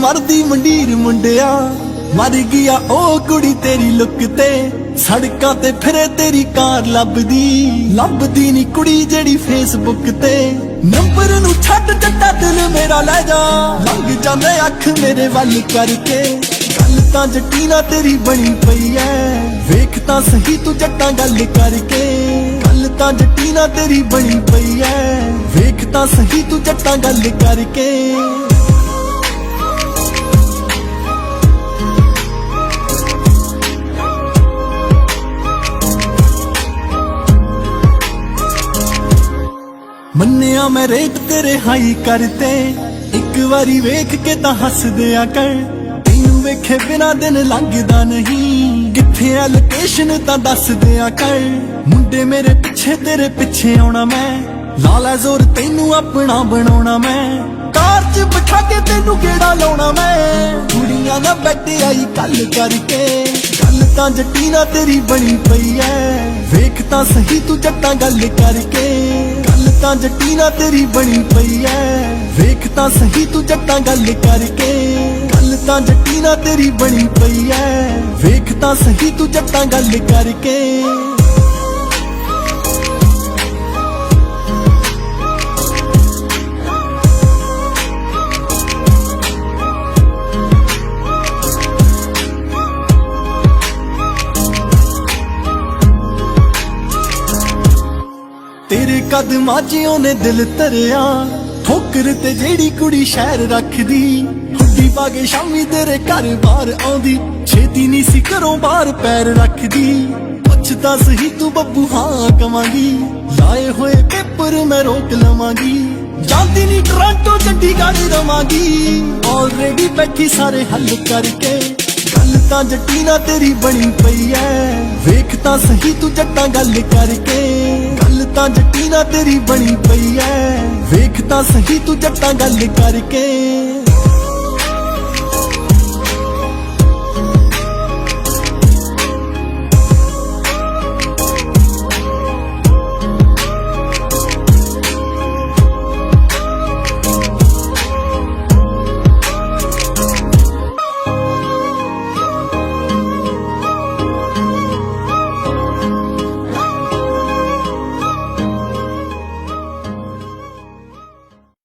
ਮਰਦੀ ਮੰਡੀਰ ਮੁੰਡਿਆ ਮਰ ਗਿਆ ਉਹ ਕੁੜੀ ਤੇਰੀ ਲੁੱਕ ਤੇ ਸੜਕਾਂ ਤੇ ਫਿਰੇ ਤੇਰੀ ਕਾਰ ਲੱਭਦੀ ਨੀ ਕੁੜੀ ਜਿਹੜੀ ਫੇਸਬੁੱਕ ਤੇ ਨੰਬਰ ਨੂੰ ਛੱਡ ਜੱਟਾ ਦਿਲ ਮੇਰਾ ਲੈ ਜਾ ਲੰਘ ਜਾਂਦੇ ਅੱਖ ਮੇਰੇ ਵੱਲ ਕਰਕੇ ਗੱਲ ਤਾਂ ਜੱਟੀ ਨਾਲ ਤੇਰੀ ਬਣੀ ਪਈ ਐ ਵੇਖ ਤਾਂ ਸਹੀ ਤੂੰ ਜੱਟਾਂ ਗੱਲ ਕਰਕੇ ਗੱਲ ਤਾਂ ਜੱਟੀ ਨਾਲ ਤੇਰੀ ਬਣੀ ਪਈ ਐ ਵੇਖ ਤਾਂ ਸਹੀ ਤੂੰ ਜੱਟਾਂ ਗੱਲ ਕਰਕੇ ਮੰਨਿਆ ਮੈਂ ਰੇਟ ਤੇਰੇ ਹਾਈ ਕਰਤੇ ਇੱਕ ਵਾਰੀ ਵੇਖ ਕੇ ਤਾਂ ਹੱਸਦਿਆ ਕਰ ਤੈਨੂੰ ਵੇਖੇ ਬਿਨਾ ਦਿਨ ਲੰਘਦਾ ਨਹੀਂ ਕਿੱਥੇ ਆ ਲੋਕੇਸ਼ਨ ਤਾਂ ਦੱਸ ਦਿਆ ਕਰ ਮੁੰਡੇ ਮੇਰੇ ਪਿੱਛੇ ਤੇਰੇ ਪਿੱਛੇ ਆਉਣਾ ਮੈਂ ਲਾ ਲੈ ਜ਼ੋਰ ਤੈਨੂੰ ਆਪਣਾ ਬਣਾਉਣਾ ਮੈਂ ਕਾਰ 'ਚ ਬਿਠਾ ਕੇ ਤੈਨੂੰ ਗੇੜਾ ਲਾਉਣਾ ਮੈਂ ਕੁੜੀਆਂ ਨਾਲ ਬੈਠੇ ਆਈ ਗੱਲ ਕਰਕੇ ਗੱਲ ਤਾਂ ਜੱਟੀ ਨਾਲ ਤੇਰੀ ਬਣੀ ਪਈ ਐ ਵੇਖ ਤਾਂ ਸਹੀ ਤੂੰ ਜੱਟਾਂ ਗੱਲ ਕਰਕੇ ਗੱਲ ਤਾਂ ਜੱਟੀ ਨਾਲ ਤੇਰੀ ਬਣੀ ਪਈ ਐ ਵੇਖ ਤਾਂ ਸਹੀ ਤੂੰ ਜੱਟਾਂ ਗੱਲ ਕਰਕੇ ਗੱਲ ਤਾਂ ਜੱਟੀ ਨਾਲ ਤੇਰੀ ਬਣੀ ਪਈ ਐ ਵੇਖ ਤਾਂ ਸਹੀ ਤੂੰ ਜੱਟਾਂ ਗੱਲ ਕਰਕੇ ਤੇਰੇ ਕਦਮਾਂ 'ਚ ਉਹਨੇ ਦਿਲ ਧਰਿਆ ਠੋਕਰ ਤੇ ਜਿਹੜੀ ਕੁੜੀ ਸ਼ਹਿਰ ਰੱਖਦੀ ਹੁੱਡੀ ਪਾ ਕੇ ਸ਼ਾਮੀ ਤੇਰੇ ਘਰ ਬਾਹਰ ਆਉਂਦੀ ਛੇਤੀ ਨਹੀਂ ਸੀ ਘਰੋਂ ਬਾਹਰ ਪੈਰ ਰੱਖਦੀ ਪੁੱਛਦਾ ਸਹੀ ਤੂੰ ਬੱਬੂ ਹਾਂ ਕਵਾਂਗੀ ਲਾਏ ਹੋਏ ਪੇਪਰ ਮੈਂ ਰੋਕ ਲਵਾਂਗੀ ਜਾਂਦੀ ਨਹੀਂ ਟੋਰਾਂਟੋ ਚੰਡੀਗੜ੍ਹ ਰਵਾਂਗੀ ਆਲਰੇਡੀ ਬੈਠੀ ਸਾਰੇ ਹੱਲ ਕਰਕੇ ਗੱਲ ਤਾਂ ਜੱਟੀ ਨਾਲ ਤੇਰੀ ਬਣੀ ਪਈ ਐ ਵੇਖ ਤਾਂ ਸਹੀ ਤੂੰ ਜੱਟਾਂ ਗੱਲ ਕਰਕੇ ਗੱਲ ਤਾਂ ਜੱਟੀ ਨਾਲ ਤੇਰੀ ਬਣੀ ਪਈ ਐ ਵੇਖ ਤਾਂ ਸਹੀ ਤੂੰ ਜੱਟਾਂ ਗੱਲ ਕਰਕੇ